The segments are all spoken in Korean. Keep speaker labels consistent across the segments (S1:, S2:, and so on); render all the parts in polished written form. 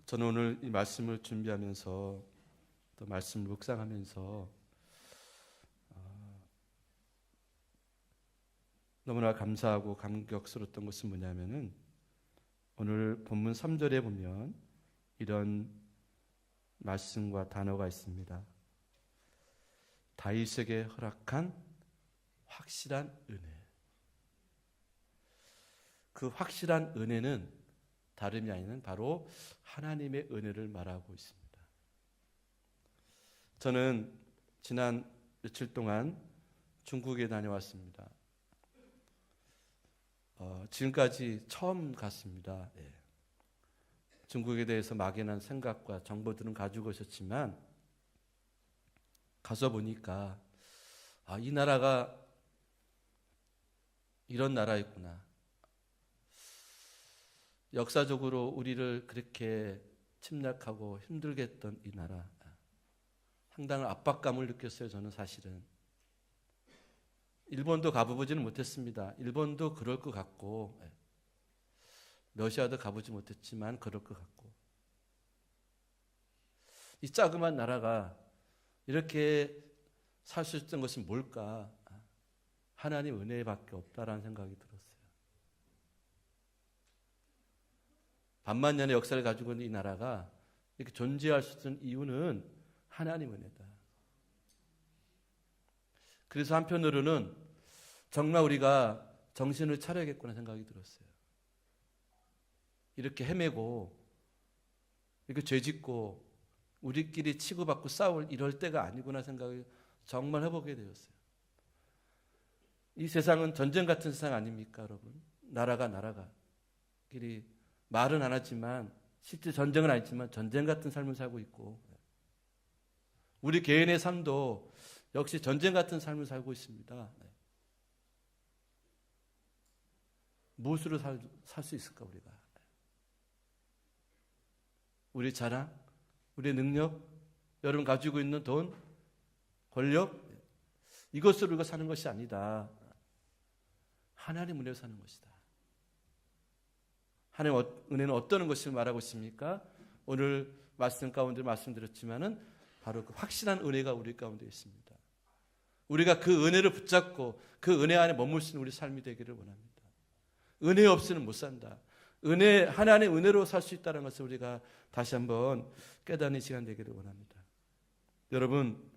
S1: 저는 오늘 이 말씀을 준비하면서 또 말씀을 묵상하면서 너무나 감사하고 감격스러웠던 것은 뭐냐면은 오늘 본문 3절에 보면 이런 말씀과 단어가 있습니다. 다윗에게 허락한 확실한 은혜. 그 확실한 은혜는 다름이 아닌 바로 하나님의 은혜를 말하고 있습니다. 저는 지난 며칠 동안 중국에 다녀왔습니다. 지금까지 처음 갔습니다. 중국에 대해서 막연한 생각과 정보들은 가지고 있었지만 가서 보니까 이 나라가 이런 나라였구나. 역사적으로 우리를 그렇게 침략하고 힘들게 했던 이 나라, 상당한 압박감을 느꼈어요. 저는 사실은 일본도 가보지는 못했습니다. 일본도 그럴 것 같고 러시아도 가보지 못했지만 그럴 것 같고, 이 자그만 나라가 이렇게 살 수 있던 것이 뭘까? 하나님 은혜밖에 없다라는 생각이 들었어요. 반만년의 역사를 가지고 있는 이 나라가 이렇게 존재할 수 있는 이유는 하나님 은혜다. 그래서 한편으로는 정말 우리가 정신을 차려야겠구나 생각이 들었어요. 이렇게 헤매고 이렇게 죄짓고 우리끼리 치고받고 싸울 이럴 때가 아니구나 생각을 정말 해보게 되었어요. 이 세상은 전쟁 같은 세상 아닙니까, 여러분? 나라가 끼리 말은 안 하지만 실제 전쟁은 아니지만 전쟁 같은 삶을 살고 있고, 우리 개인의 삶도 역시 전쟁 같은 삶을 살고 있습니다. 무엇으로 살 수 있을까 우리가? 우리 자랑, 우리의 능력, 여러분 가지고 있는 돈, 권력, 이것으로 우리가 사는 것이 아니다. 하나님 은혜로 사는 것이다. 하나님 은혜는 어떤 것을 말하고 있습니까? 오늘 말씀 가운데 말씀드렸지만은 바로 그 확실한 은혜가 우리 가운데 있습니다. 우리가 그 은혜를 붙잡고 그 은혜 안에 머물 수 있는 우리 삶이 되기를 원합니다. 은혜 없이는 못 산다. 하나님의 은혜로 살 수 있다는 것을 우리가 다시 한번 깨닫는 시간 되기를 원합니다. 여러분,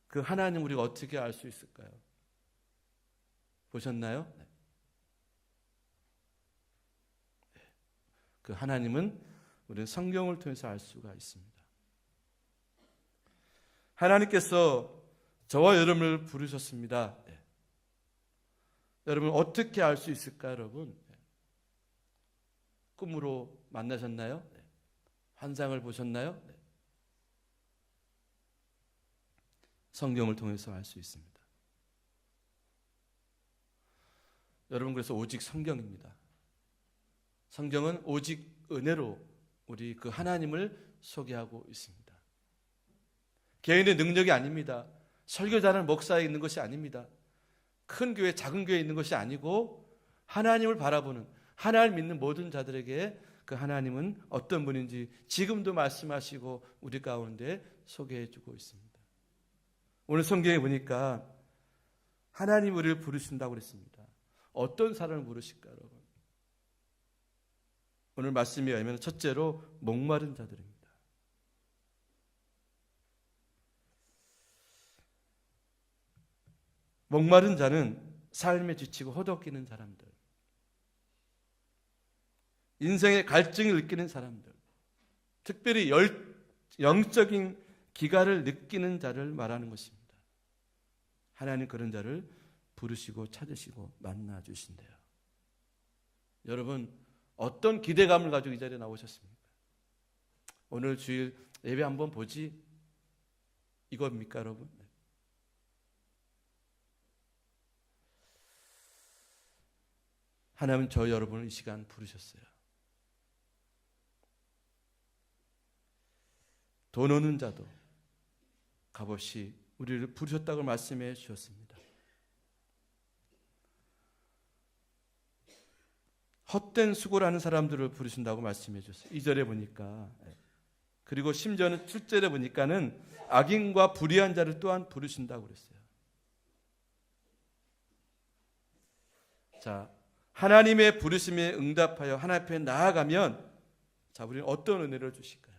S1: 그 하나님 우리가 어떻게 알 수 있을까요? 보셨나요? 그 하나님은 우리는 성경을 통해서 알 수가 있습니다. 하나님께서 저와 여러분을 부르셨습니다. 여러분 어떻게 알 수 있을까요, 여러분? 꿈으로 만나셨나요? 환상을 보셨나요? 성경을 통해서 알 수 있습니다. 여러분, 그래서 오직 성경입니다. 성경은 오직 은혜로 우리 그 하나님을 소개하고 있습니다. 개인의 능력이 아닙니다. 설교 잘하는 목사에 있는 것이 아닙니다. 큰 교회, 작은 교회에 있는 것이 아니고 하나님을 바라보는, 하나님을 믿는 모든 자들에게 그 하나님은 어떤 분인지 지금도 말씀하시고 우리 가운데 소개해주고 있습니다. 오늘 성경에 보니까 하나님 우리를 부르신다고 그랬습니다. 어떤 사람을 부르실까, 여러분? 오늘 말씀에 의하면 첫째로 목마른 자들입니다. 목마른 자는 삶에 지치고 허덕이는 사람들, 인생의 갈증을 느끼는 사람들, 특별히 영적인 기갈을 느끼는 자를 말하는 것입니다. 하나님 그런 자를 부르시고 찾으시고 만나 주신대요. 여러분, 어떤 기대감을 가지고 이 자리에 나오셨습니까? 오늘 주일 예배 한번 보지, 이겁니까, 여러분? 하나님은 저 여러분을 이 시간 부르셨어요. 돈 없는 자도 값없이 우리를 부르셨다고 말씀해 주셨습니다. 헛된 수고를 하는 사람들을 부르신다고 말씀해 주셨어요. 2절에 보니까. 그리고 심지어는 7절에 보니까는 악인과 불의한 자를 또한 부르신다고 그랬어요. 자, 하나님의 부르심에 응답하여 하나님 앞에 나아가면 자, 우리는 어떤 은혜를 주실까요?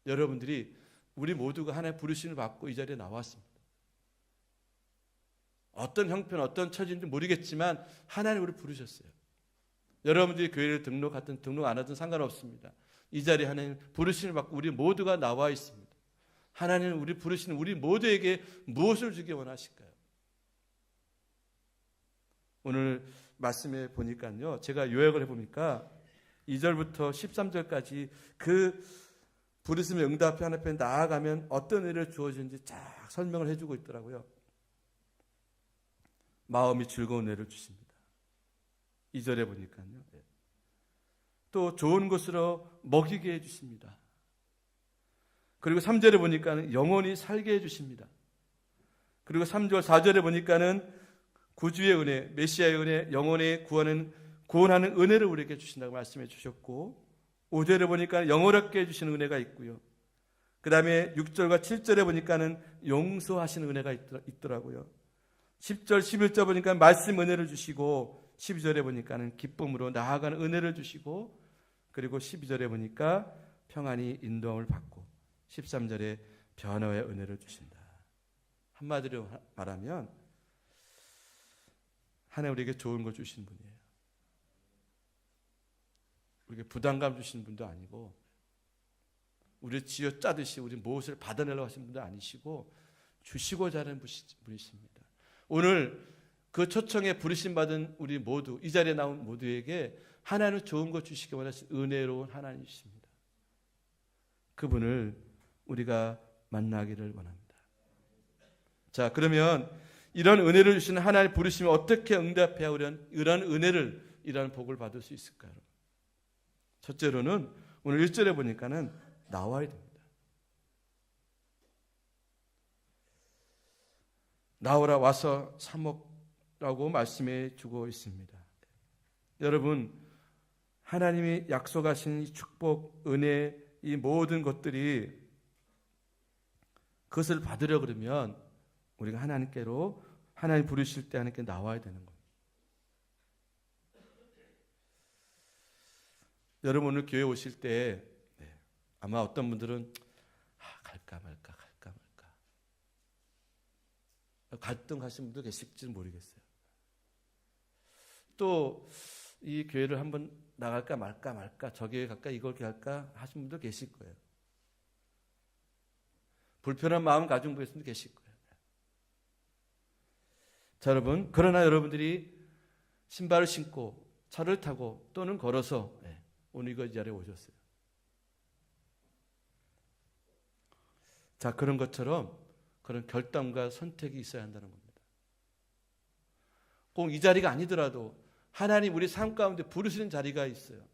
S1: 여러분들이 우리 모두가 하나님의 부르심을 받고 이 자리에 나왔습니다. 어떤 형편, 어떤 처지인지 모르겠지만 하나님 우리를 부르셨어요. 여러분들이 교회를 등록하든 등록 안 하든 상관없습니다. 이 자리에 하나님 부르심을 받고 우리 모두가 나와 있습니다. 하나님은 우리 부르시는 우리 모두에게 무엇을 주기 원하실까요? 오늘 말씀에 보니까요, 제가 요약을 해보니까 2절부터 13절까지 그 부르심에 응답해 하나님 앞에 나아가면 어떤 은혜를 주어지는지 쫙 설명을 해주고 있더라고요. 마음이 즐거운 은혜를 주십니다. 2절에 보니까요. 또 좋은 것으로 먹이게 해주십니다. 그리고 3절에 보니까는 영원히 살게 해주십니다. 그리고 3절, 4절에 보니까는 구주의 은혜, 메시아의 은혜, 영원히 구원하는 은혜를 우리에게 주신다고 말씀해 주셨고, 5절에 보니까 영원하게 해주시는 은혜가 있고요. 그 다음에 6절과 7절에 보니까는 용서하시는 은혜가 있더라고요. 10절, 11절 보니까 말씀 은혜를 주시고, 12절에 보니까는 기쁨으로 나아가는 은혜를 주시고, 그리고 12절에 보니까 평안히 인도함을 받고, 13절에 변화의 은혜를 주신다. 한마디로 말하면 하나님 우리에게 좋은 걸 주신 분이에요. 우리에게 부담감 주신 분도 아니고, 우리 쥐어 짜듯이 우리 무엇을 받아내려고 하신 분도 아니시고, 주시고자 하는 분이십니다. 오늘 그 초청에 부르심 받은 우리 모두, 이 자리에 나온 모두에게 하나님은 좋은 것 주시기 원하신 은혜로운 하나님이십니다. 그분을 우리가 만나기를 원합니다. 자, 그러면 이런 은혜를 주시는 하나님 부르심에 어떻게 응답해야 이런 은혜를, 이런 복을 받을 수 있을까요? 첫째로는 오늘 1절에 보니까는 나와야 됩니다. 나오라 와서 사 먹라고 말씀해 주고 있습니다. 여러분, 하나님이 약속하신 이 축복, 은혜, 이 모든 것들이 그것을 받으려 그러면 우리가 하나님께로, 하나님 부르실 때 하나님께 나와야 되는 겁니다. 여러분 오늘 교회 오실 때 아마 어떤 분들은 갈까 말까 갈등하신 분도 계실지 모르겠어요. 또 이 교회를 한번 나갈까 말까 저 교회 갈까 이걸 갈까 하신 분도 계실 거예요. 불편한 마음 가진 분도 계실 거예요. 자, 여러분, 그러나 여러분들이 신발을 신고 차를 타고 또는 걸어서 오늘 이 자리에 오셨어요. 자, 그런 것처럼 그런 결단과 선택이 있어야 한다는 겁니다. 꼭 이 자리가 아니더라도 하나님 우리 삶 가운데 부르시는 자리가 있어요.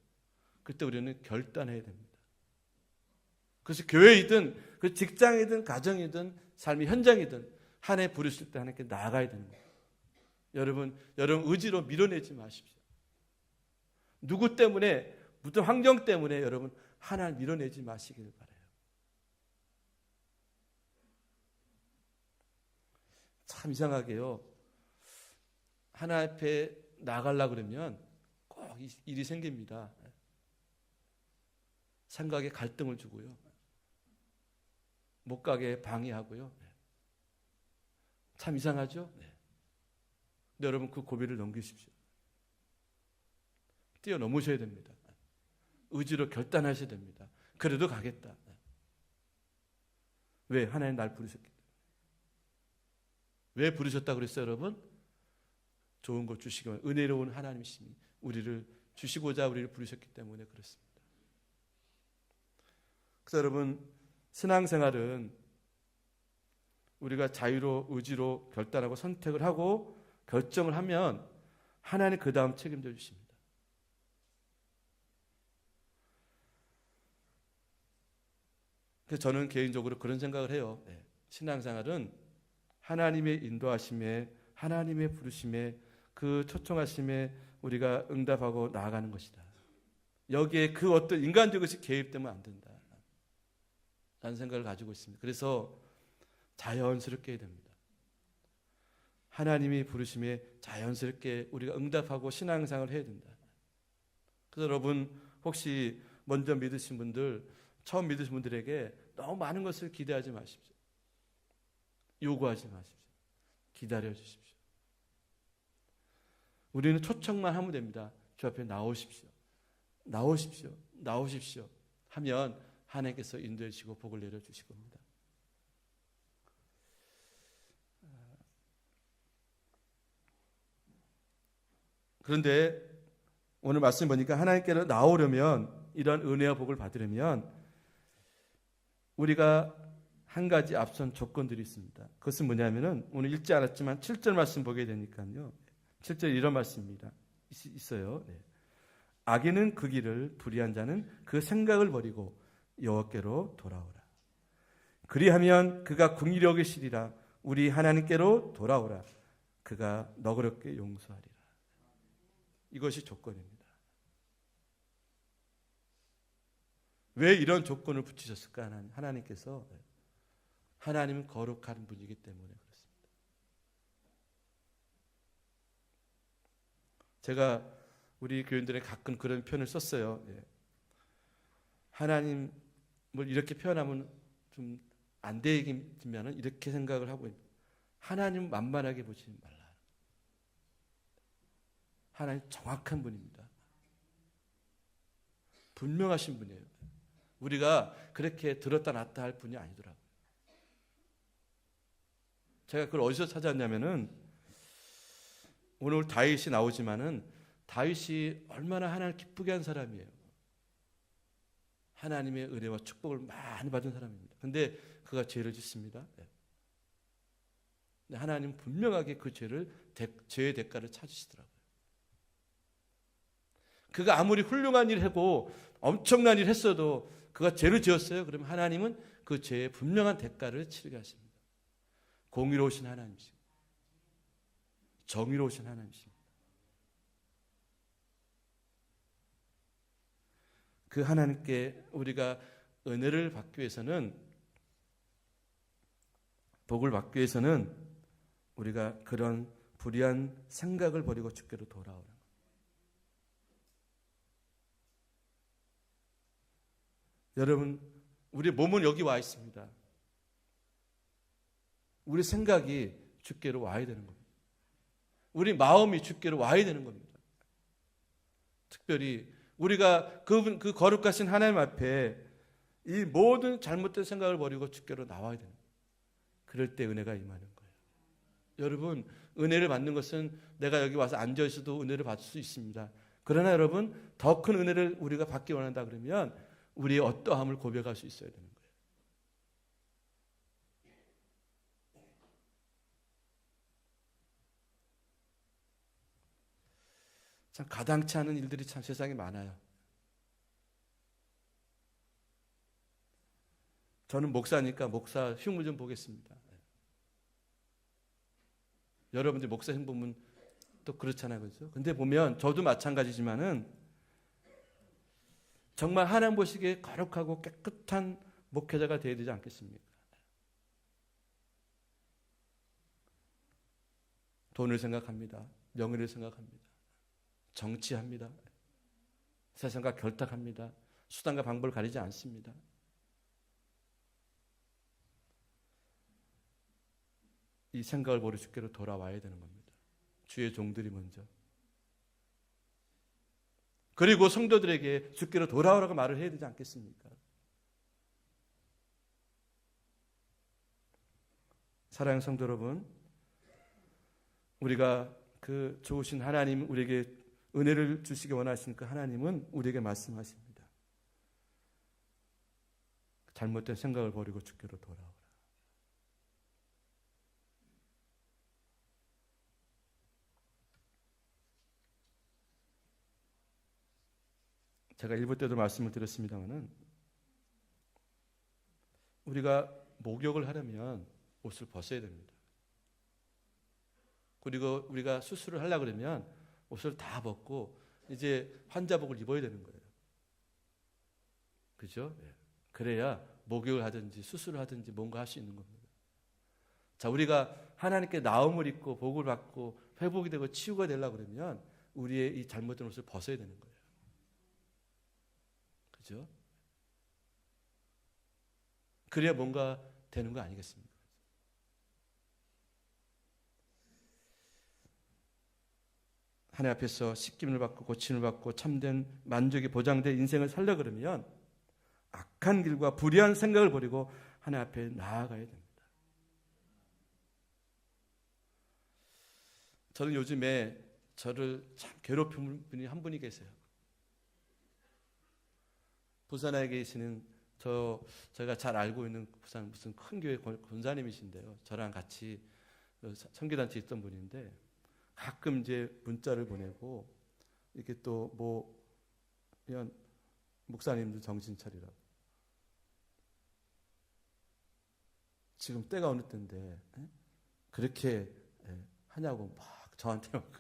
S1: 그때 우리는 결단해야 됩니다. 그래서 교회이든 그 직장이든 가정이든 삶의 현장이든 하나님 부르실 때 하나님께 나아가야 되는 거예요. 여러분 의지로 밀어내지 마십시오. 누구 때문에, 무슨 환경 때문에 여러분 하나님 밀어내지 마시길 바라요. 참 이상하게요. 하나님 앞에 나가려고 그러면 꼭 일이 생깁니다. 생각에 갈등을 주고요. 못 가게 방해하고요. 참 이상하죠? 근데 여러분 그 고비를 넘기십시오. 뛰어넘으셔야 됩니다. 의지로 결단하셔야 됩니다. 그래도 가겠다. 왜? 하나님 날 부르셨기 때문에. 왜 부르셨다고 그랬어요, 여러분? 좋은 것 주시기 위해 은혜로운 하나님이시니 우리를 주시고자 우리를 부르셨기 때문에 그렇습니다. 그래서 여러분, 신앙생활은 우리가 자유로 의지로 결단하고 선택을 하고 결정을 하면 하나님 그 다음 책임져 주십니다. 그래서 저는 개인적으로 그런 생각을 해요. 신앙생활은 하나님의 인도하심에, 하나님의 부르심에, 그 초청하심에 우리가 응답하고 나아가는 것이다. 여기에 그 어떤 인간적 것이 개입되면 안 된다. 라는 생각을 가지고 있습니다. 그래서 자연스럽게 해야 됩니다. 하나님이 부르심에 자연스럽게 우리가 응답하고 신앙생활을 해야 된다. 그래서 여러분 혹시 먼저 믿으신 분들, 처음 믿으신 분들에게 너무 많은 것을 기대하지 마십시오. 요구하지 마십시오. 기다려 주십시오. 우리는 초청만 하면 됩니다. 주 앞에 나오십시오. 나오십시오. 나오십시오. 하면 하나님께서 인도해 주시고 복을 내려 주실 겁니다. 그런데 오늘 말씀 보니까 하나님께로 나오려면, 이런 은혜와 복을 받으려면 우리가 한 가지 앞선 조건들이 있습니다. 그것은 뭐냐면은 오늘 읽지 않았지만 7절 말씀 보게 되니까요. 7절 이런 말씀입니다. 있어요. 네. 악인은 그 길을, 불의한 자는 그 생각을 버리고 여호와께로 돌아오라. 그리하면 그가 긍휼히 여기시리라. 우리 하나님께로 돌아오라. 그가 너그럽게 용서하리라. 이것이 조건입니다. 왜 이런 조건을 붙이셨을까? 하나님께서 하나님은 거룩한 분이기 때문에 그렇습니다. 제가 우리 교인들의 가끔 그런 표현을 썼어요. 하나님을 이렇게 표현하면 좀 안 되겠지만 이렇게 생각을 하고 있습니다. 하나님 만만하게 보지 말라. 하나님 정확한 분입니다. 분명하신 분이에요. 우리가 그렇게 들었다 놨다 할 분이 아니더라고요. 제가 그걸 어디서 찾았냐면은 오늘 다윗이 나오지만은 다윗이 얼마나 하나님을 기쁘게 한 사람이에요. 하나님의 은혜와 축복을 많이 받은 사람입니다. 근데 그가 죄를 짓습니다. 근데 하나님 분명하게 그 죄의 대가를 찾으시더라고요. 그가 아무리 훌륭한 일을 하고 엄청난 일을 했어도 그가 죄를 지었어요. 그러면 하나님은 그 죄의 분명한 대가를 치르게 하십니다. 공의로우신 하나님이십니다. 정의로우신 하나님이십니다. 그 하나님께 우리가 은혜를 받기 위해서는, 복을 받기 위해서는 우리가 그런 불의한 생각을 버리고 주께로 돌아오는 거예요. 여러분, 우리 몸은 여기 와 있습니다. 우리 생각이 주께로 와야 되는 겁니다. 우리 마음이 주께로 와야 되는 겁니다. 특별히 우리가 그 거룩하신 하나님 앞에 이 모든 잘못된 생각을 버리고 주께로 나와야 되는 거예요. 그럴 때 은혜가 임하는 거예요. 여러분, 은혜를 받는 것은 내가 여기 와서 앉아 있어도 은혜를 받을 수 있습니다. 그러나 여러분, 더 큰 은혜를 우리가 받기 원한다 그러면 우리의 어떠함을 고백할 수 있어야 되는 거예요. 참 가당치 않은 일들이 참 세상에 많아요. 저는 목사니까 목사 흉물 좀 보겠습니다. 여러분들 목사 흉 보면 또 그렇잖아요. 그렇죠? 근데 보면 저도 마찬가지지만은 정말 하나님 보시기에 거룩하고 깨끗한 목회자가 되어야 되지 않겠습니까? 돈을 생각합니다. 명예를 생각합니다. 정치합니다. 세상과 결탁합니다. 수단과 방법을 가리지 않습니다. 이 생각을 버려 주께로 돌아와야 되는 겁니다. 주의 종들이 먼저. 그리고 성도들에게 주께로 돌아오라고 말을 해야 되지 않겠습니까? 사랑하는 성도 여러분, 우리가 그 좋으신 하나님, 우리에게 은혜를 주시기 원하시니까 하나님은 우리에게 말씀하십니다. 잘못된 생각을 버리고 주께로 돌아오라. 제가 일부 때도 말씀을 드렸습니다마는 우리가 목욕을 하려면 옷을 벗어야 됩니다. 그리고 우리가 수술을 하려고 그러면 옷을 다 벗고 이제 환자복을 입어야 되는 거예요. 그죠? 그래야 목욕을 하든지 수술을 하든지 뭔가 할 수 있는 겁니다. 자, 우리가 하나님께 나음을 입고 복을 받고 회복이 되고 치유가 되려고 그러면 우리의 이 잘못된 옷을 벗어야 되는 거예요. 그죠? 그래야 뭔가 되는 거 아니겠습니까? 하나님 앞에서 씻김을 받고 고침을 받고 참된 만족이 보장된 인생을 살려 그러면 악한 길과 불의한 생각을 버리고 하나님 앞에 나아가야 됩니다. 저는 요즘에 저를 참 괴롭히는 분이 한 분이 계세요. 부산에 계시는 제가 잘 알고 있는 부산 무슨 큰 교회 권사님이신데요. 저랑 같이 선교단체 있던 분인데 가끔 이제 문자를 보내고 이렇게 또 뭐 그냥 목사님도 정신 차리라고. 지금 때가 어느 때인데 그렇게 하냐고 막 저한테 막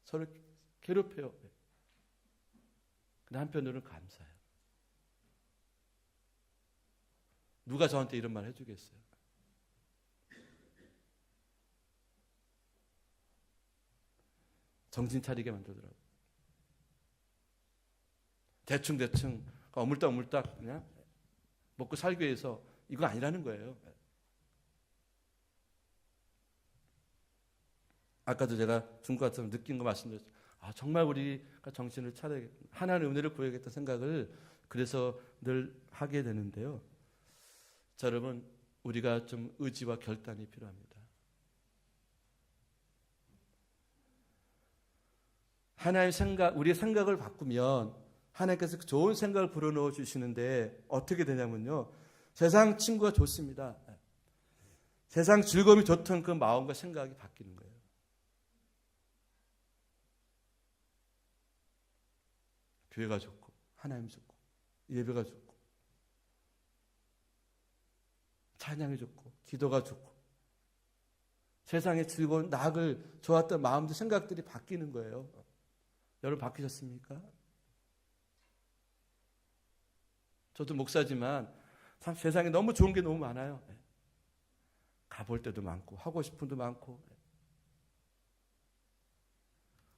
S1: 저를 괴롭혀요. 근데 한편으로는 감사해요. 누가 저한테 이런 말 해주겠어요? 정신 차리게 만들더라고요. 대충 어물딱어물딱 그냥 먹고 살기 위해서 이건 아니라는 거예요. 아까도 제가 중국 같은 느낀 거 말씀드렸죠. 정말 우리가 정신을 차려야겠다. 하나님의 은혜를 구해야겠다 생각을 그래서 늘 하게 되는데요. 자, 여러분, 우리가 좀 의지와 결단이 필요합니다. 하나님의 생각, 우리의 생각을 바꾸면 하나님께서 좋은 생각을 불어넣어 주시는데 어떻게 되냐면요. 세상 친구가 좋습니다. 세상 즐거움이 좋던 그 마음과 생각이 바뀌는 거예요. 교회가 좋고 하나님 좋고 예배가 좋고 찬양이 좋고 기도가 좋고 세상의 즐거운 낙을 좋았던 마음들 생각들이 바뀌는 거예요. 여러분 바뀌셨습니까? 저도 목사지만 참 세상에 너무 좋은 게 너무 많아요. 가볼 때도 많고 하고 싶은 도 많고.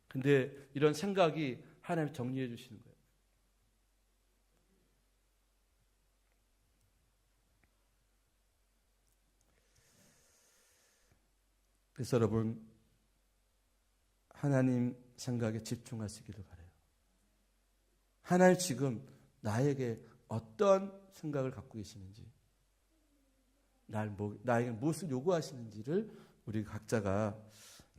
S1: 근데 이런 생각이 하나님 정리해 주시는 거예요. 그래서 여러분 하나님 생각에 집중하시기를 바라요. 하나님 지금 나에게 어떤 생각을 갖고 계시는지, 나에게 무엇을 요구하시는지를 우리 각자가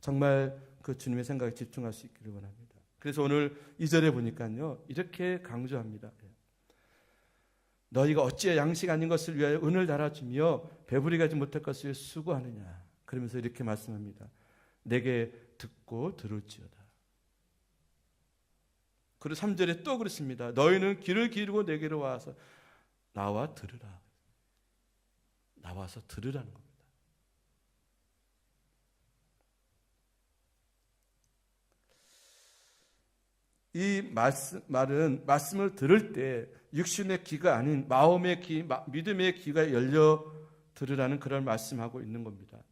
S1: 정말 그 주님의 생각에 집중할 수 있기를 원합니다. 그래서 오늘 2절에 보니까요 이렇게 강조합니다. 너희가 어찌 양식 아닌 것을 위하여 은을 달아주며 배부리 가지 못할 것을 수고하느냐. 그러면서 이렇게 말씀합니다. 내게 듣고 들을지어다. 그리고 3절에 또 그렇습니다. 너희는 귀를 기울이고 내게로 와서 나와 들으라. 나와서 들으라는 겁니다. 이 말은 말씀을 들을 때 육신의 귀가 아닌 마음의 귀, 믿음의 귀가 열려 들으라는 그런 말씀하고 있는 겁니다.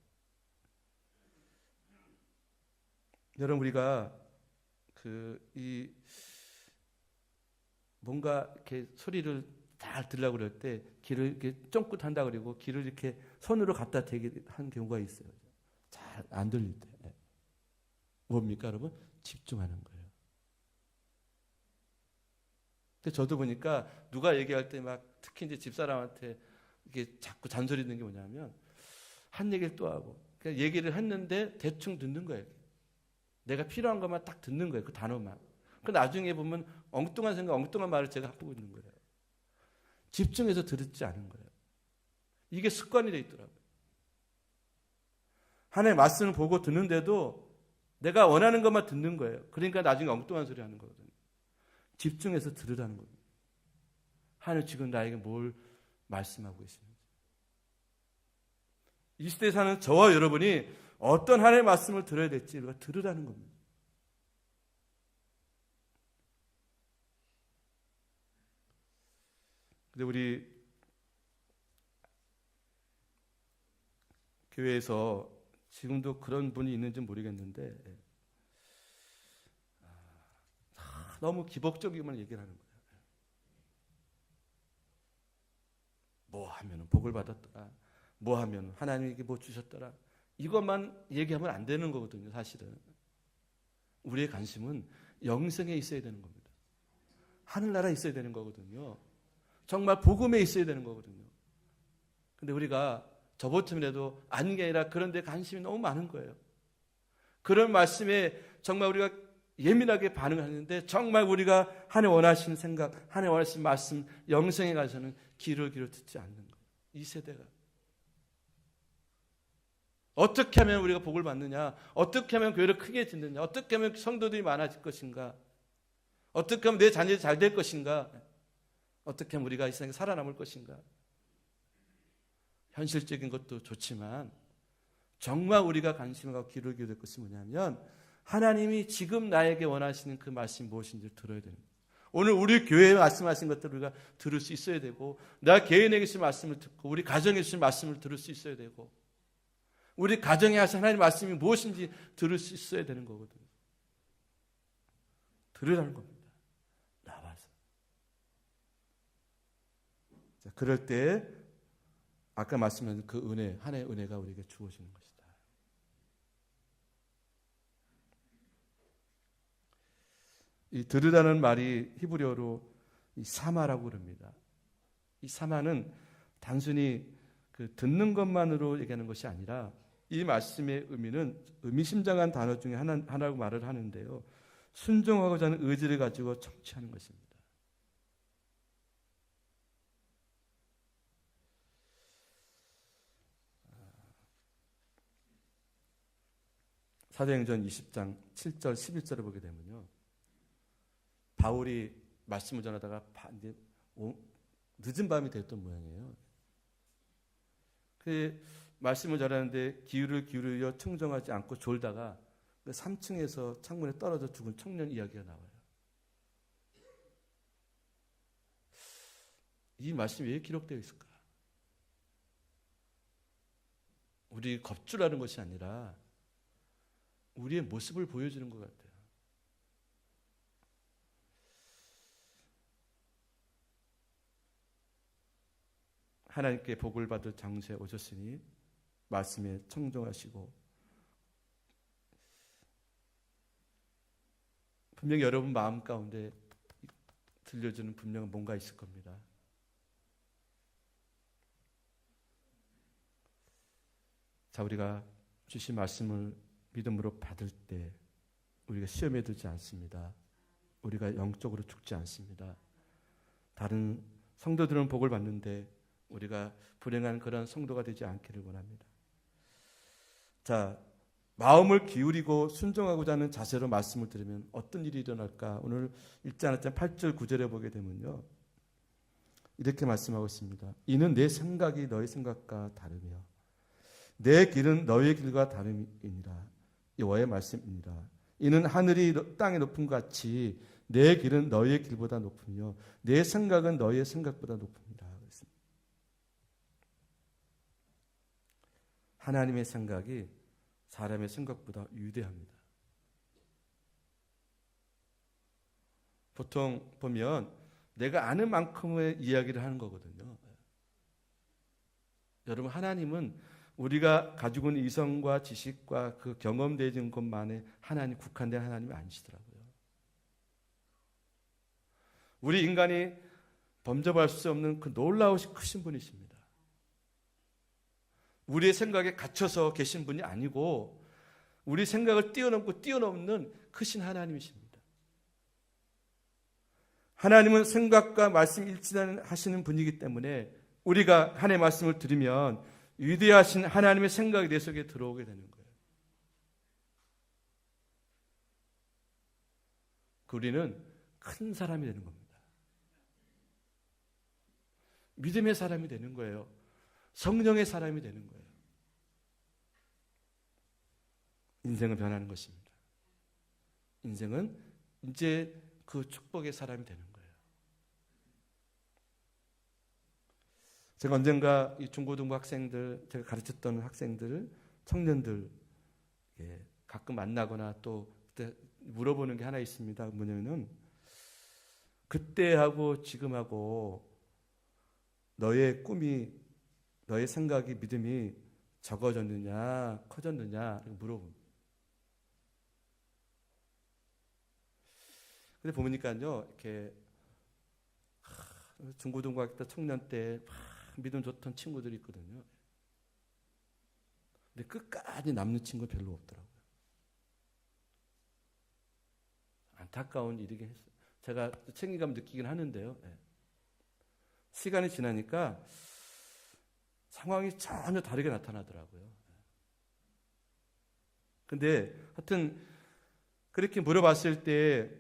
S1: 여러분 우리가 뭔가 이렇게 소리를 잘 들으려고 그럴 때 귀를 이렇게 쫑긋 한다 그러고 귀를 이렇게 손으로 갖다 대게 한 경우가 있어요. 잘 안 들릴 때. 뭡니까 여러분? 집중하는 거예요. 근데 저도 보니까 누가 얘기할 때 막 특히 이제 집사람한테 이게 자꾸 잔소리 듣는 게 뭐냐면 한 얘기를 또 하고 그냥 얘기를 했는데 대충 듣는 거예요. 내가 필요한 것만 딱 듣는 거예요. 그 단어만. 그 나중에 보면 엉뚱한 생각, 엉뚱한 말을 제가 하고 있는 거예요. 집중해서 듣지 않은 거예요. 이게 습관이 돼 있더라고요. 하나님의 말씀을 보고 듣는데도 내가 원하는 것만 듣는 거예요. 그러니까 나중에 엉뚱한 소리 하는 거거든요. 집중해서 들으라는 겁니다. 하나님 지금 나에게 뭘 말씀하고 계시는지. 이 시대에 사는 저와 여러분이 어떤 하나님의 말씀을 들어야 될지 우리가 들으라는 겁니다. 근데 우리 교회에서 지금도 그런 분이 있는지 모르겠는데 너무 기복적이만 얘기를 하는 거예요. 뭐 하면 복을 받았더라. 뭐 하면 하나님에게 뭐 주셨더라. 이것만 얘기하면 안 되는 거거든요. 사실은 우리의 관심은 영생에 있어야 되는 겁니다. 하늘나라에 있어야 되는 거거든요. 정말 복음에 있어야 되는 거거든요. 근데 우리가 저번쯤이라도 아닌 게 아니라 그런 데 관심이 너무 많은 거예요. 그런 말씀에 정말 우리가 예민하게 반응하는데 정말 우리가 하나님 원하시는 생각, 하나님 원하시는 말씀, 영생에 가서는 귀를 듣지 않는 거예요. 이 세대가. 어떻게 하면 우리가 복을 받느냐? 어떻게 하면 교회를 크게 짓느냐? 어떻게 하면 성도들이 많아질 것인가? 어떻게 하면 내 자녀들이 잘 될 것인가? 어떻게 하면 우리가 이 세상에 살아남을 것인가? 현실적인 것도 좋지만 정말 우리가 관심을 갖고 귀를 기울여야 될 것이 뭐냐면 하나님이 지금 나에게 원하시는 그 말씀이 무엇인지를 들어야 되는 거예요. 오늘 우리 교회에 말씀하신 것들을 우리가 들을 수 있어야 되고 나 개인에게 주신 말씀을 듣고 우리 가정에 주신 말씀을 들을 수 있어야 되고 우리 가정에 하신 하나님의 말씀이 무엇인지 들을 수 있어야 되는 거거든요. 들으라는 겁니다. 나와서. 자, 그럴 때 아까 말씀하신 그 은혜, 하나님의 은혜가 우리에게 주어지는 것이다. 이 들으라는 말이 히브리어로 이 사마라고 그럽니다. 이 사마는 단순히 그 듣는 것만으로 얘기하는 것이 아니라 이 말씀의 의미는 의미심장한 단어 중에 하나라고 말을 하는데요. 순종하고자 하는 의지를 가지고 청취하는 것입니다. 사도행전 20장 7절 11절을 보게 되면요. 바울이 말씀을 전하다가 늦은 밤이 됐던 모양이에요. 그 말씀을 전하는데 귀를 기울여 청정하지 않고 졸다가 3층에서 창문에 떨어져 죽은 청년 이야기가 나와요. 이 말씀이 왜 기록되어 있을까? 우리 겁주라는 것이 아니라 우리의 모습을 보여주는 것 같아요. 하나님께 복을 받을 장소에 오셨으니 말씀에 청정하시고 분명히 여러분 마음 가운데 들려주는 분명한 뭔가 있을 겁니다. 자, 우리가 주신 말씀을 믿음으로 받을 때 우리가 시험에 들지 않습니다. 우리가 영적으로 죽지 않습니다. 다른 성도들은 복을 받는데 우리가 불행한 그런 성도가 되지 않기를 원합니다. 자, 마음을 기울이고 순종하고자 하는 자세로 말씀을 들으면 어떤 일이 일어날까? 오늘 읽지 않았지만 8절 9절에 보게 되면요. 이렇게 말씀하고 있습니다. 이는 내 생각이 너희 생각과 다르며 내 길은 너희의 길과 다름이니라. 여호와의 말씀이니라. 이는 하늘이 땅에 높은 것 같이 내 길은 너희의 길보다 높으며 내 생각은 너희의 생각보다 높습니다. 하나님의 생각이 사람의 생각보다 위대합니다. 보통 보면 내가 아는 만큼의 이야기를 하는 거거든요. 여러분, 하나님은 우리가 가지고 있는 이성과 지식과 그 경험되어진 것만에 하나님 국한된 하나님이 아니시더라고요. 우리 인간이 범접할 수 없는 그 놀라우신 크신 분이십니다. 우리의 생각에 갇혀서 계신 분이 아니고 우리 생각을 뛰어넘고 뛰어넘는 크신 하나님이십니다. 하나님은 생각과 말씀 일치하시는 분이기 때문에 우리가 하나님의 말씀을 들으면 위대하신 하나님의 생각이 내 속에 들어오게 되는 거예요. 우리는 큰 사람이 되는 겁니다. 믿음의 사람이 되는 거예요. 성령의 사람이 되는 거예요. 인생은 변하는 것입니다. 인생은 이제 그 축복의 사람이 되는 거예요. 제가 언젠가 이 중고등부 학생들, 제가 가르쳤던 학생들, 청년들 가끔 만나거나 또 그때 물어보는 게 하나 있습니다. 뭐냐면은 그때하고 지금하고 너의 꿈이, 너의 생각이, 믿음이 적어졌느냐 커졌느냐 물어봅니다. 근데 보니까요, 이렇게 중고등학교 때 청년 때 믿음 좋던 친구들이 있거든요. 근데 끝까지 남는 친구 별로 없더라고요. 안타까운 일이긴 했어요. 제가 책임감 느끼긴 하는데요. 시간이 지나니까 상황이 전혀 다르게 나타나더라고요. 근데 하여튼 그렇게 물어봤을 때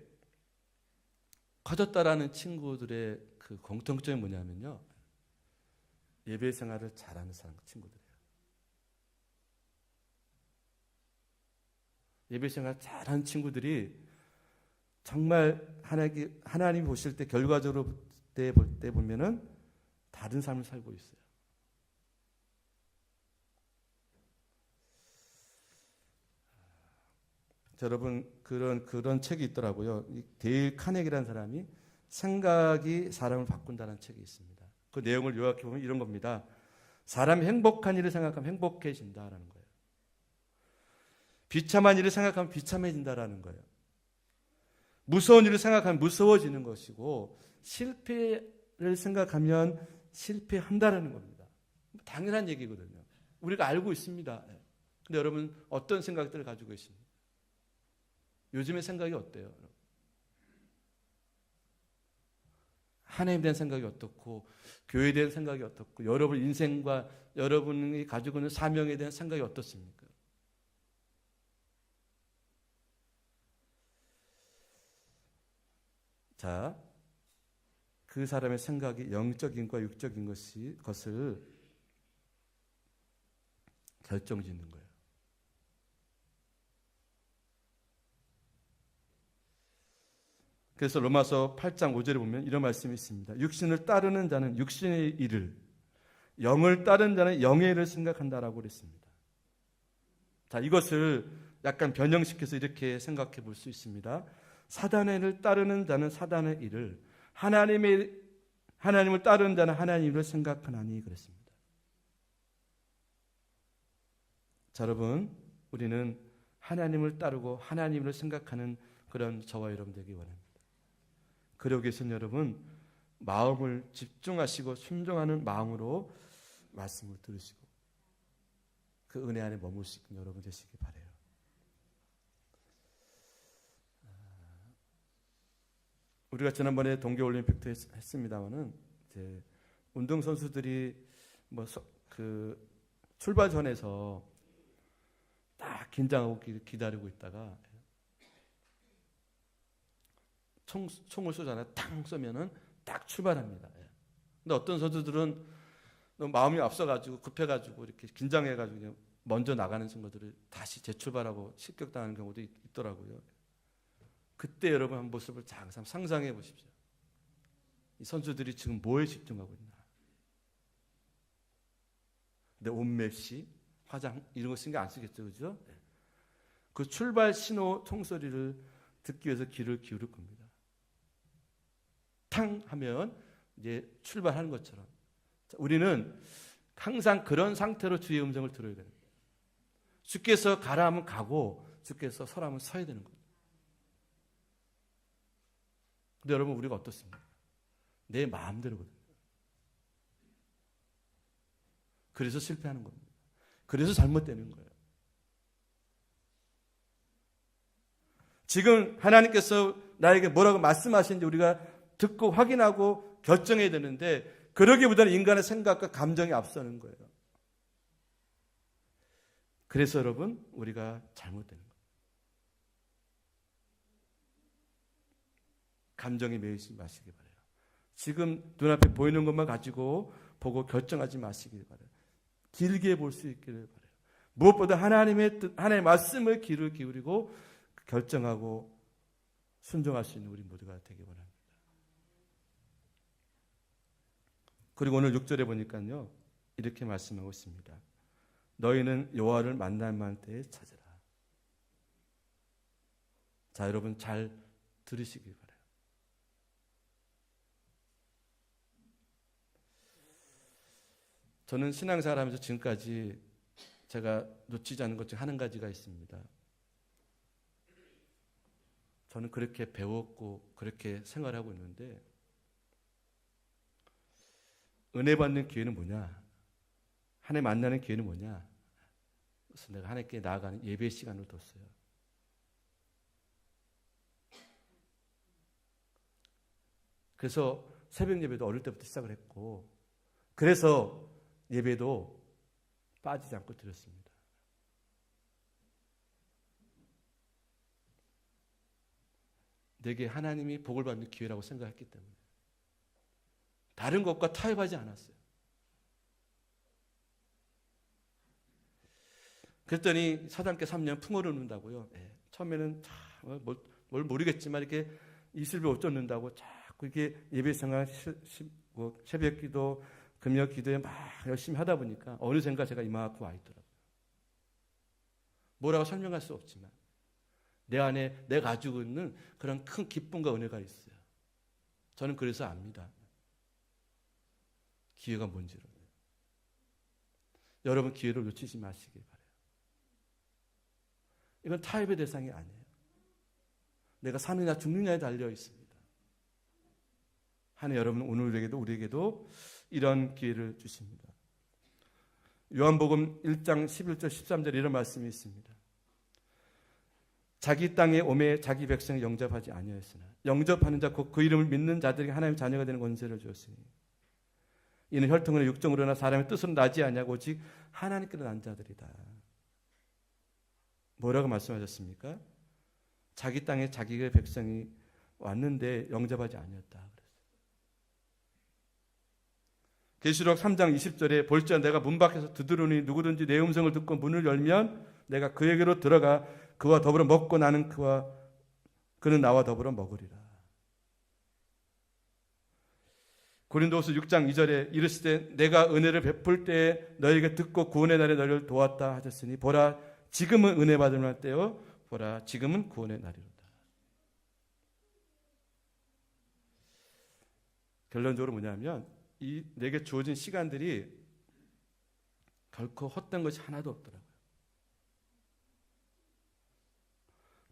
S1: 커졌다라는 친구들의 그 공통점이 뭐냐면요, 예배 생활을 잘하는 친구들이에요. 예배 생활 잘하는 친구들이 정말 하나님 보실 때 결과적으로 볼 때 보면은 다른 삶을 살고 있어요. 여러분, 그런 책이 있더라고요. 데일 카네기라는 사람이 생각이 사람을 바꾼다는 책이 있습니다. 그 내용을 요약해 보면 이런 겁니다. 사람이 행복한 일을 생각하면 행복해진다라는 거예요. 비참한 일을 생각하면 비참해진다라는 거예요. 무서운 일을 생각하면 무서워지는 것이고, 실패를 생각하면 실패한다라는 겁니다. 당연한 얘기거든요. 우리가 알고 있습니다. 근데 여러분, 어떤 생각들을 가지고 있습니까? 요즘의 생각이 어때요? 하나님에 대한 생각이 어떻고, 교회에 대한 생각이 어떻고, 여러분 인생과 여러분이 가지고 있는 사명에 대한 생각이 어떻습니까? 자, 그 사람의 생각이 영적인과 육적인 것을 결정짓는 거예요. 그래서 로마서 8장 5절에 보면 이런 말씀이 있습니다. 육신을 따르는 자는 육신의 일을, 영을 따르는 자는 영의 일을 생각한다라고 그랬습니다. 자, 이것을 약간 변형시켜서 이렇게 생각해 볼 수 있습니다. 사단의 일을 따르는 자는 사단의 일을, 하나님을 따르는 자는 하나님의 일을 생각하나니 그랬습니다. 자, 여러분, 우리는 하나님을 따르고 하나님을 생각하는 그런 저와 여러분 되기 원합니다. 그러기 위해서는 여러분, 마음을 집중하시고 순종하는 마음으로 말씀을 들으시고 그 은혜 안에 머물 수 있는 여러분 되시기 바라요. 우리가 지난번에 동계올림픽도 했습니다만은 이제 운동선수들이 출발 전에서 딱 긴장하고 기다리고 있다가 총을 쏘잖아요. 탕 쏘면은 딱 출발합니다. 근데 어떤 선수들은 너무 마음이 앞서가지고 급해가지고 이렇게 긴장해가지고 먼저 나가는 선수들을 다시 재출발하고 실격당하는 경우도 있더라고요. 그때 여러분 한 모습을 항상 상상해 보십시오. 이 선수들이 지금 뭐에 집중하고 있나? 근데 옷맵시, 화장 이런 거 신경 안 쓰겠죠, 그죠? 그 출발 신호 총소리를 듣기 위해서 귀를 기울일 겁니다. 탕 하면 이제 출발하는 것처럼 우리는 항상 그런 상태로 주의 음성을 들어야 됩니다. 주께서 가라 하면 가고 주께서 서라 하면 서야 되는 겁니다. 근데 여러분, 우리가 어떻습니까? 내 마음대로거든요. 그래서 실패하는 겁니다. 그래서 잘못되는 거예요. 지금 하나님께서 나에게 뭐라고 말씀하시는지 우리가 듣고 확인하고 결정해야 되는데, 그러기보다는 인간의 생각과 감정이 앞서는 거예요. 그래서 여러분, 우리가 잘못되는 거예요. 감정에 매이지 마시기 바라요. 지금 눈앞에 보이는 것만 가지고 보고 결정하지 마시기 바라요. 길게 볼 수 있기를 바라요. 무엇보다 하나님의 뜻, 하나님의 말씀을 귀를 기울이고 결정하고 순종할 수 있는 우리 모두가 되기 원합니다. 그리고 오늘 6절에 보니까요, 이렇게 말씀하고 있습니다. 너희는 여호와를 만날 만한 때에 찾으라. 자, 여러분 잘 들으시기 바라요. 저는 신앙생활 하면서 지금까지 제가 놓치지 않은 것 중 한 가지가 있습니다. 저는 그렇게 배웠고 그렇게 생활하고 있는데, 은혜 받는 기회는 뭐냐? 하나님 만나는 기회는 뭐냐? 그래서 내가 하나님께 나아가는 예배 시간을 뒀어요. 그래서 새벽 예배도 어릴 때부터 시작을 했고, 그래서 예배도 빠지지 않고 드렸습니다. 내게 하나님이 복을 받는 기회라고 생각했기 때문에 다른 것과 타협하지 않았어요. 그랬더니 사단께 3년 풍어를 넣는다고요. 처음에는 뭘 모르겠지만 이렇게 이슬비 옷 쫓는다고 자꾸 이렇게 예배생활, 새벽 기도, 금요 기도에 막 열심히 하다 보니까 어느샌가 제가 이만큼 와 있더라고요. 뭐라고 설명할 수 없지만 내 안에 내가 가지고 있는 그런 큰 기쁨과 은혜가 있어요. 저는 그래서 압니다. 기회가 뭔지를. 여러분 기회를 놓치지 마시기 바라요. 이건 타협의 대상이 아니에요. 내가 사느냐 죽느냐에 달려 있습니다. 하나님 여러분 오늘 우리에게도 이런 기회를 주십니다. 요한복음 1장 11절 13절에 이런 말씀이 있습니다. 자기 땅에 오매 자기 백성을 영접하지 아니하였으나 영접하는 자 곧 그 이름을 믿는 자들에게 하나님의 자녀가 되는 권세를 주었으니 이는 혈통으로 육정으로나 사람의 뜻으로 나지 아니하고 오직 하나님께로 난 자들이다. 뭐라고 말씀하셨습니까? 자기 땅에 자기의 백성이 왔는데 영접하지 아니었다. 계시록 3장 20절에 볼지어 내가 문 밖에서 두드리니 누구든지 내 음성을 듣고 문을 열면 내가 그에게로 들어가 그와 더불어 먹고 나는 그는 나와 더불어 먹으리라. 고린도후서 6장 2절에 이르시되 내가 은혜를 베풀 때에 너에게 듣고 구원의 날에 너를 도왔다 하셨으니 보라 지금은 은혜 받을 날 때요 보라 지금은 구원의 날이로다. 결론적으로 뭐냐면 이 내게 주어진 시간들이 결코 헛된 것이 하나도 없더라고요.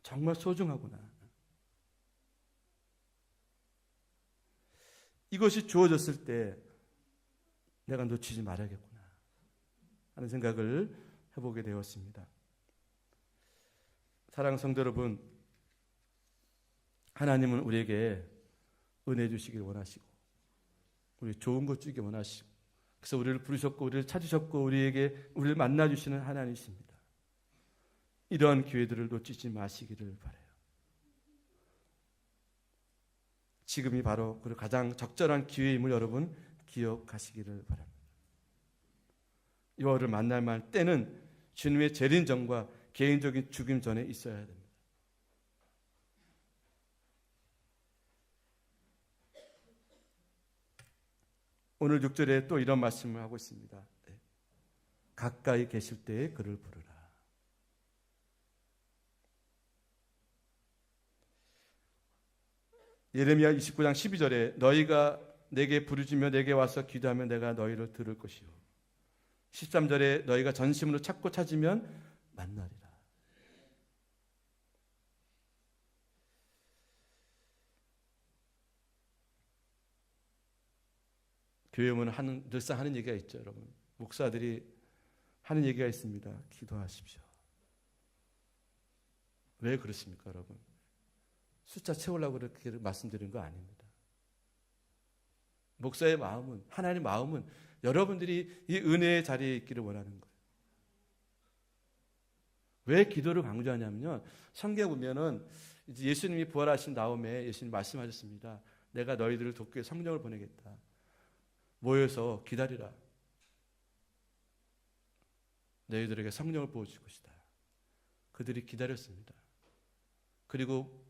S1: 정말 소중하구나. 이것이 주어졌을 때 내가 놓치지 말아야겠구나 하는 생각을 해보게 되었습니다. 사랑하는 성도 여러분, 하나님은 우리에게 은혜 주시길 원하시고 우리 좋은 것 주기 원하시고 그래서 우리를 부르셨고 우리를 찾으셨고 우리를 만나주시는 하나님이십니다. 이러한 기회들을 놓치지 마시기를 바라요. 지금이 바로 그 가장 적절한 기회임을 여러분 기억하시기를 바랍니다. 여호와를 만날 만한 때는 주님의 재림 전과 개인적인 죽임 전에 있어야 됩니다. 오늘 6절에 또 이런 말씀을 하고 있습니다. 가까이 계실 때에 그를 부르라. 예레미야 29장 12절에 너희가 내게 부르짖며 내게 와서 기도하면 내가 너희를 들을 것이요 13절에 너희가 전심으로 찾고 찾으면 만나리라. 교회 오면 늘상 하는 얘기가 있죠. 여러분 목사들이 하는 얘기가 있습니다. 기도하십시오. 왜 그렇습니까 여러분? 숫자 채우려고 그렇게 말씀드린 거 아닙니다. 목사의 마음은 하나님의 마음은 여러분들이 이 은혜의 자리에 있기를 원하는 거예요. 왜 기도를 강조하냐면요. 성경에 보면은 이제 예수님이 부활하신 다음에 예수님 말씀하셨습니다. 내가 너희들을 돕기 위해 성령을 보내겠다. 모여서 기다리라. 너희들에게 성령을 부어줄 것이다. 그들이 기다렸습니다. 그리고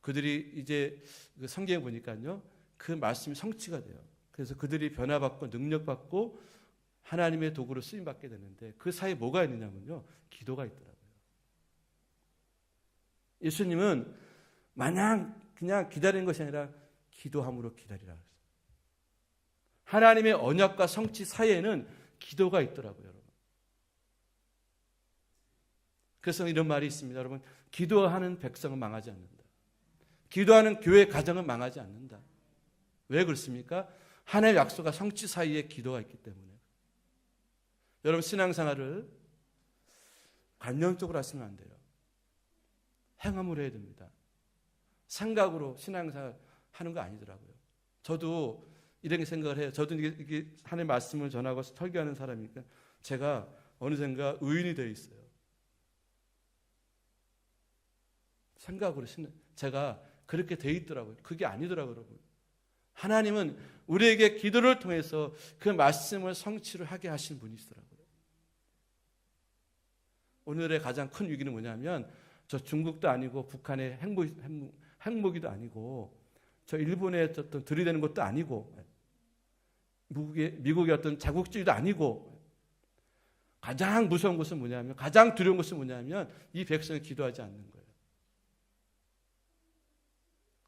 S1: 그들이 이제 성경에 보니까요. 그 말씀이 성취가 돼요. 그래서 그들이 변화받고 능력받고 하나님의 도구로 쓰임받게 되는데 그 사이에 뭐가 있느냐면요. 기도가 있더라고요. 예수님은 마냥 그냥 기다리는 것이 아니라 기도함으로 기다리라. 하나님의 언약과 성취 사이에는 기도가 있더라고요, 여러분. 그래서 이런 말이 있습니다, 여러분. 기도하는 백성은 망하지 않는다. 기도하는 교회 가정은 망하지 않는다. 왜 그렇습니까? 하나님의 약속과 성취 사이에 기도가 있기 때문에. 여러분, 신앙생활을 관념적으로 하시면 안 돼요. 행함으로 해야 됩니다. 생각으로 신앙생활 하는 거 아니더라고요. 저도 이런 생각을 해요. 저도 이게 하나님의 말씀을 전하고 설교하는 사람이니까 제가 어느샌가 의인이 되어 있어요. 생각으로 제가 그렇게 되어 있더라고요. 그게 아니더라고요, 여러분. 하나님은 우리에게 기도를 통해서 그 말씀을 성취를 하게 하신 분이시더라고요. 오늘의 가장 큰 위기는 뭐냐면 저 중국도 아니고 북한의 핵무기도 아니고 저 일본의 어떤 들이대는 것도 아니고 미국의 어떤 자국주의도 아니고 가장 무서운 것은 뭐냐면 가장 두려운 것은 뭐냐면 이 백성이 기도하지 않는 거예요.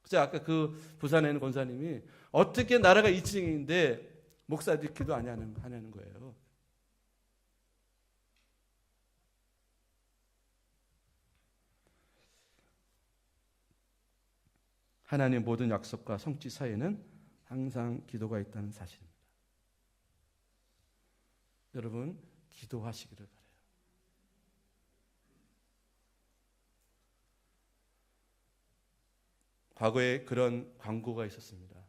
S1: 그래서 아까 그 부산에 있는 권사님이 어떻게 나라가 2층인데 목사들이 기도 안 하냐는 거예요. 하나님의 모든 약속과 성취 사이에는 항상 기도가 있다는 사실입니다. 여러분, 기도하시기를 바라요. 과거에 그런 광고가 있었습니다.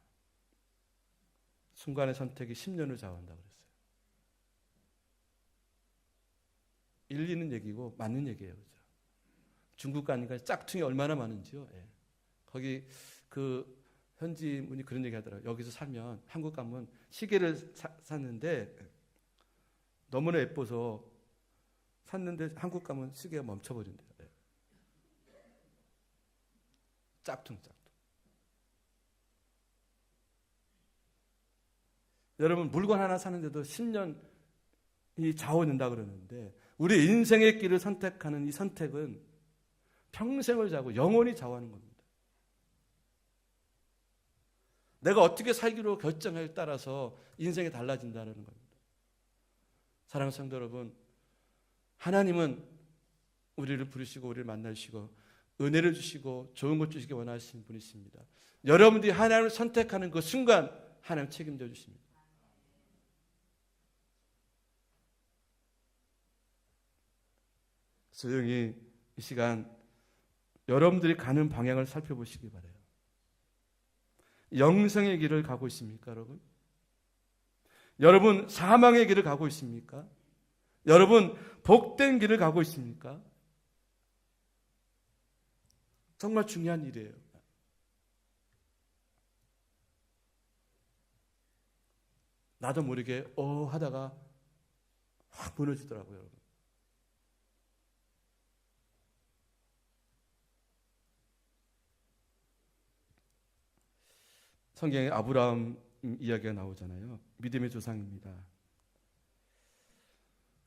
S1: 순간의 선택이 10년을 좌우한다고 그랬어요. 일리 있는 얘기고 맞는 얘기예요. 그렇죠? 중국 가니까 짝퉁이 얼마나 많은지요. 예. 거기 그 현지 분이 그런 얘기 하더라고요. 여기서 살면 한국 가면 시계를 샀는데 너무나 예뻐서 샀는데 한국 가면 시계가 멈춰버린대요. 예. 짝퉁. 여러분, 물건 하나 사는데도 10년이 좌우된다 그러는데 우리 인생의 길을 선택하는 이 선택은 평생을 자고 영원히 좌우하는 겁니다. 내가 어떻게 살기로 결정에 따라서 인생이 달라진다는 겁니다. 사랑하는 성도 여러분, 하나님은 우리를 부르시고 우리를 만나시고 은혜를 주시고 좋은 것 주시기 원하시는 분이십니다. 여러분들이 하나님을 선택하는 그 순간 하나님 책임져 주십니다. 조용히 이 시간 여러분들이 가는 방향을 살펴보시기 바라요. 영생의 길을 가고 있습니까, 여러분? 여러분, 사망의 길을 가고 있습니까? 여러분, 복된 길을 가고 있습니까? 정말 중요한 일이에요. 나도 모르게 하다가 확 무너지더라고요, 여러분. 성경에 아브라함 이야기가 나오잖아요. 믿음의 조상입니다.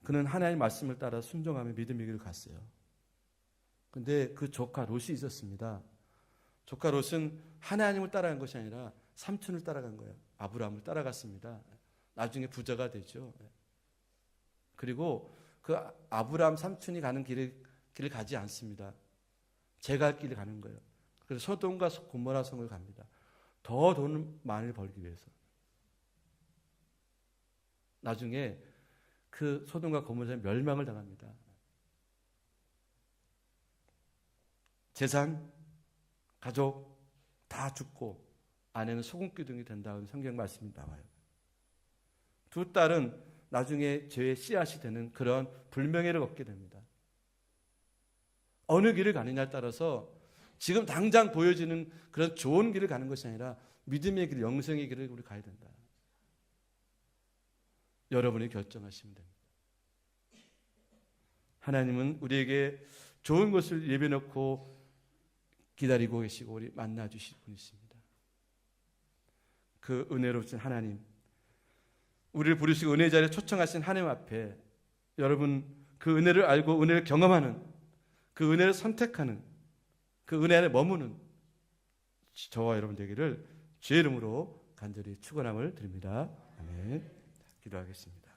S1: 그는 하나님의 말씀을 따라 순종하며 믿음의 길을 갔어요. 근데 그 조카 롯이 있었습니다. 조카 롯은 하나님을 따라간 것이 아니라 삼촌을 따라간 거예요. 아브라함을 따라갔습니다. 나중에 부자가 되죠. 그리고 그 아브라함 삼촌이 가는 길을 가지 않습니다. 제가 할 길을 가는 거예요. 그래서 소돔과 고모라 성을 갑니다. 더 돈을 많이 벌기 위해서. 나중에 그 소돔과 고모라에 멸망을 당합니다. 재산, 가족 다 죽고 아내는 소금기둥이 된다는 성경 말씀이 나와요. 두 딸은 나중에 죄의 씨앗이 되는 그런 불명예를 얻게 됩니다. 어느 길을 가느냐에 따라서 지금 당장 보여지는 그런 좋은 길을 가는 것이 아니라 믿음의 길, 영생의 길을 우리 가야 된다. 여러분이 결정하시면 됩니다. 하나님은 우리에게 좋은 것을 예배놓고 기다리고 계시고 우리 만나주실 분이십니다. 그 은혜로우신 하나님, 우리를 부르시고 은혜 자리에 초청하신 하나님 앞에 여러분 그 은혜를 알고 은혜를 경험하는, 그 은혜를 선택하는, 그 은혜 안에 머무는 저와 여러분 되기를 주의 이름으로 간절히 축원함을 드립니다. 아멘. 기도하겠습니다.